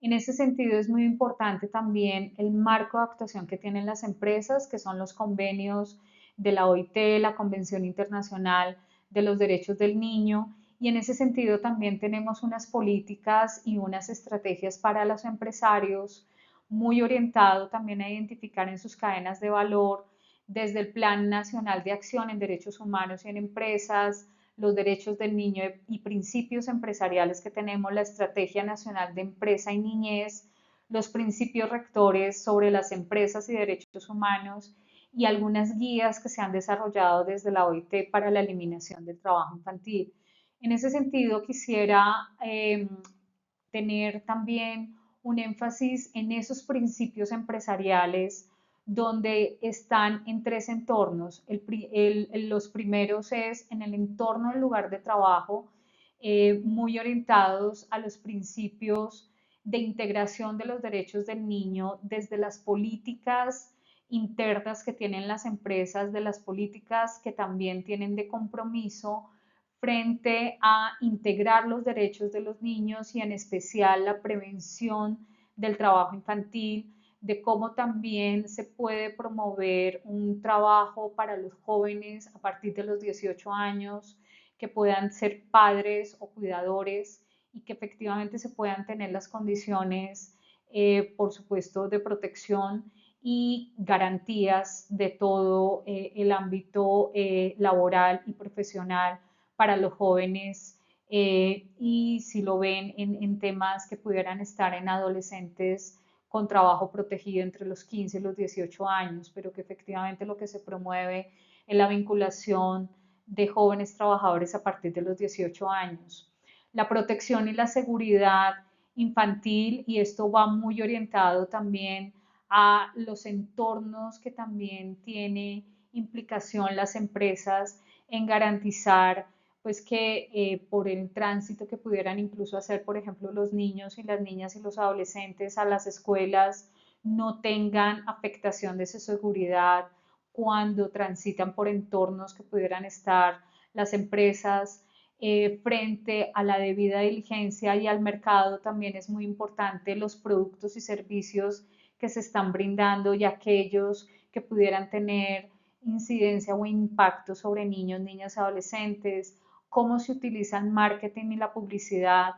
En ese sentido es muy importante también el marco de actuación que tienen las empresas, que son los convenios de la OIT, la Convención Internacional de los Derechos del Niño, y en ese sentido también tenemos unas políticas y unas estrategias para los empresarios muy orientado también a identificar en sus cadenas de valor desde el Plan Nacional de Acción en Derechos Humanos y en Empresas, los derechos del niño y principios empresariales que tenemos, la Estrategia Nacional de Empresa y Niñez, los principios rectores sobre las empresas y derechos humanos y algunas guías que se han desarrollado desde la OIT para la eliminación del trabajo infantil. En ese sentido, quisiera tener también un énfasis en esos principios empresariales donde están en tres entornos. Los primeros es en el entorno del lugar de trabajo, muy orientados a los principios de integración de los derechos del niño desde las políticas internas que tienen las empresas, de las políticas que también tienen de compromiso frente a integrar los derechos de los niños y en especial la prevención del trabajo infantil, de cómo también se puede promover un trabajo para los jóvenes a partir de los 18 años, que puedan ser padres o cuidadores y que efectivamente se puedan tener las condiciones, por supuesto, de protección y garantías de todo el ámbito laboral y profesional para los jóvenes, y si lo ven en temas que pudieran estar en adolescentes con trabajo protegido entre los 15 y los 18 años, pero que efectivamente lo que se promueve es la vinculación de jóvenes trabajadores a partir de los 18 años. La protección y la seguridad infantil, y esto va muy orientado también a los entornos que también tiene implicación las empresas en garantizar pues que por el tránsito que pudieran incluso hacer, por ejemplo, los niños y las niñas y los adolescentes a las escuelas no tengan afectación de su seguridad cuando transitan por entornos que pudieran estar las empresas, frente a la debida diligencia y al mercado. También es muy importante los productos y servicios que se están brindando y aquellos que pudieran tener incidencia o impacto sobre niños, niñas y adolescentes, cómo se utiliza el marketing y la publicidad,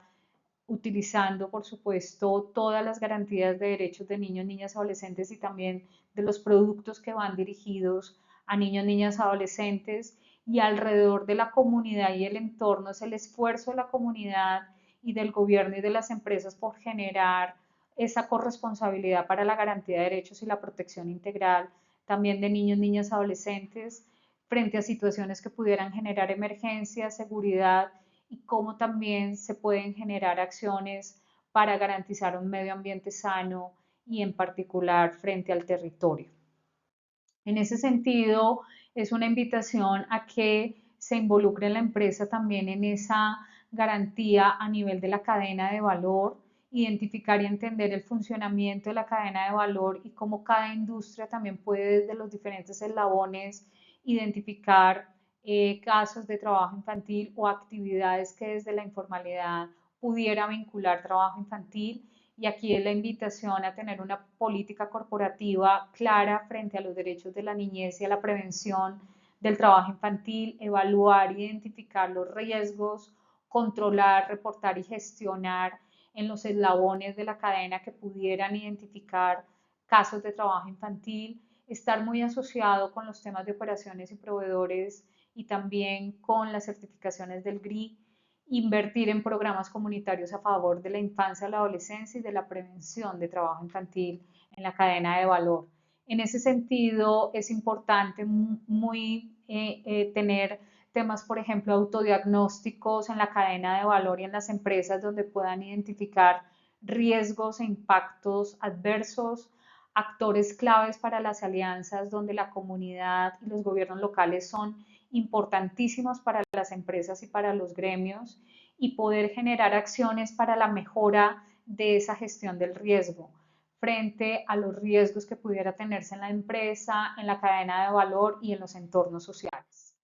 utilizando, por supuesto, todas las garantías de derechos de niños, niñas, adolescentes y también de los productos que van dirigidos a niños, niñas, adolescentes, y alrededor de la comunidad y el entorno es el esfuerzo de la comunidad y del gobierno y de las empresas por generar esa corresponsabilidad para la garantía de derechos y la protección integral también de niños, niñas, adolescentes frente a situaciones que pudieran generar emergencia, seguridad y cómo también se pueden generar acciones para garantizar un medio ambiente sano y en particular frente al territorio. En ese sentido, es una invitación a que se involucre la empresa también en esa garantía a nivel de la cadena de valor, identificar y entender el funcionamiento de la cadena de valor y cómo cada industria también puede desde los diferentes eslabones identificar casos de trabajo infantil o actividades que desde la informalidad pudiera vincular trabajo infantil, y aquí es la invitación a tener una política corporativa clara frente a los derechos de la niñez y a la prevención del trabajo infantil, evaluar, identificar los riesgos, controlar, reportar y gestionar en los eslabones de la cadena que pudieran identificar casos de trabajo infantil, estar muy asociado con los temas de operaciones y proveedores y también con las certificaciones del GRI, invertir en programas comunitarios a favor de la infancia, la adolescencia y de la prevención de trabajo infantil en la cadena de valor. En ese sentido, es importante tener temas, por ejemplo, autodiagnósticos en la cadena de valor y en las empresas donde puedan identificar riesgos e impactos adversos, actores claves para las alianzas donde la comunidad y los gobiernos locales son importantísimos para las empresas y para los gremios, y poder generar acciones para la mejora de esa gestión del riesgo frente a los riesgos que pudiera tenerse en la empresa, en la cadena de valor y en los entornos sociales.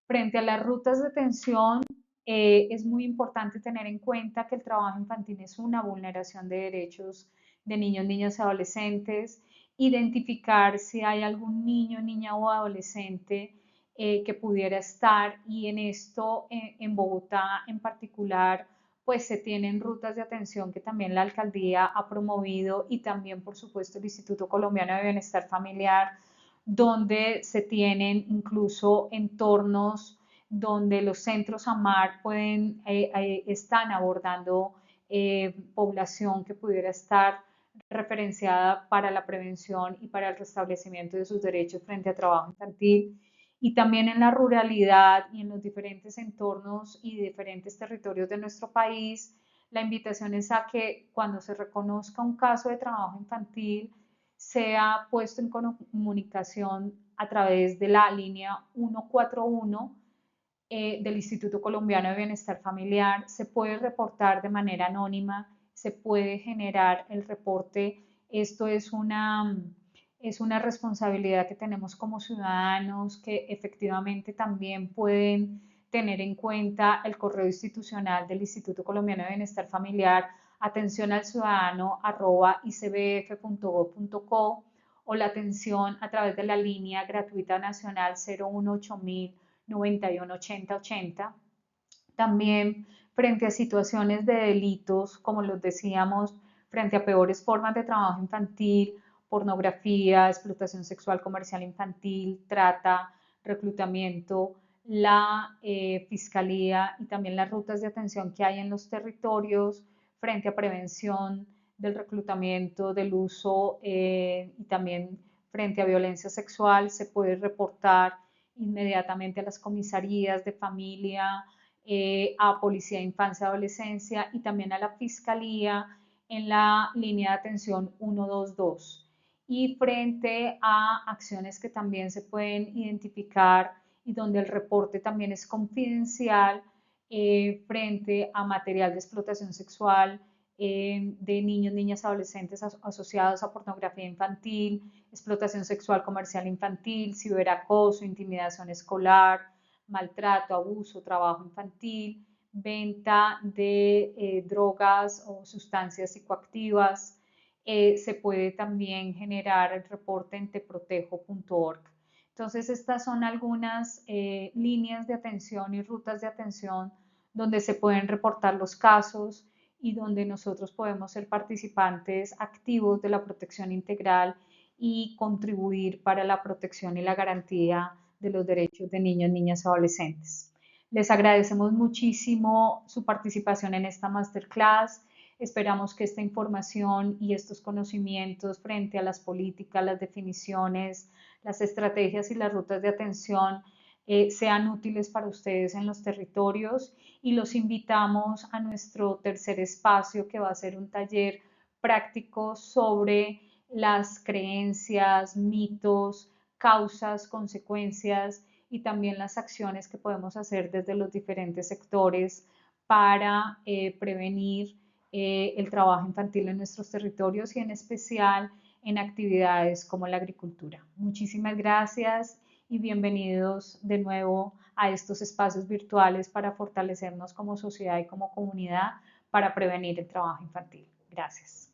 Frente a las rutas de tensión, es muy importante tener en cuenta que el trabajo infantil es una vulneración de derechos de niños, niñas y adolescentes, identificar si hay algún niño, niña o adolescente que pudiera estar, y en esto en Bogotá en particular pues se tienen rutas de atención que también la alcaldía ha promovido y también por supuesto el Instituto Colombiano de Bienestar Familiar, donde se tienen incluso entornos donde los centros AMAR están abordando población que pudiera estar referenciada para la prevención y para el restablecimiento de sus derechos frente a trabajo infantil. Y también en la ruralidad y en los diferentes entornos y diferentes territorios de nuestro país, la invitación es a que cuando se reconozca un caso de trabajo infantil, sea puesto en comunicación a través de la línea 141 del Instituto Colombiano de Bienestar Familiar. Se puede reportar de manera anónima, se puede generar el reporte. Esto es es una responsabilidad que tenemos como ciudadanos que efectivamente también pueden tener en cuenta el correo institucional del Instituto Colombiano de Bienestar Familiar, atención al ciudadano @icbf.gov.co, o la atención a través de la línea gratuita nacional 018 91 80 80. También frente a situaciones de delitos, como los decíamos, frente a peores formas de trabajo infantil, pornografía, explotación sexual comercial infantil, trata, reclutamiento, la fiscalía y también las rutas de atención que hay en los territorios frente a prevención del reclutamiento, del uso y también frente a violencia sexual, se puede reportar inmediatamente a las comisarías de familia, a Policía de Infancia y Adolescencia y también a la Fiscalía en la línea de atención 122. Y frente a acciones que también se pueden identificar y donde el reporte también es confidencial, frente a material de explotación sexual de niños, niñas, adolescentes asociados a pornografía infantil, explotación sexual comercial infantil, ciberacoso, intimidación escolar, maltrato, abuso, trabajo infantil, venta de drogas o sustancias psicoactivas. Se puede también generar el reporte en teprotejo.org. Entonces, estas son algunas líneas de atención y rutas de atención donde se pueden reportar los casos y donde nosotros podemos ser participantes activos de la protección integral y contribuir para la protección y la garantía de los derechos de niños, niñas y adolescentes. Les agradecemos muchísimo su participación en esta masterclass. Esperamos que esta información y estos conocimientos frente a las políticas, las definiciones, las estrategias y las rutas de atención sean útiles para ustedes en los territorios, y los invitamos a nuestro tercer espacio, que va a ser un taller práctico sobre las creencias, mitos, causas, consecuencias y también las acciones que podemos hacer desde los diferentes sectores para prevenir el trabajo infantil en nuestros territorios y en especial en actividades como la agricultura. Muchísimas gracias y bienvenidos de nuevo a estos espacios virtuales para fortalecernos como sociedad y como comunidad para prevenir el trabajo infantil. Gracias.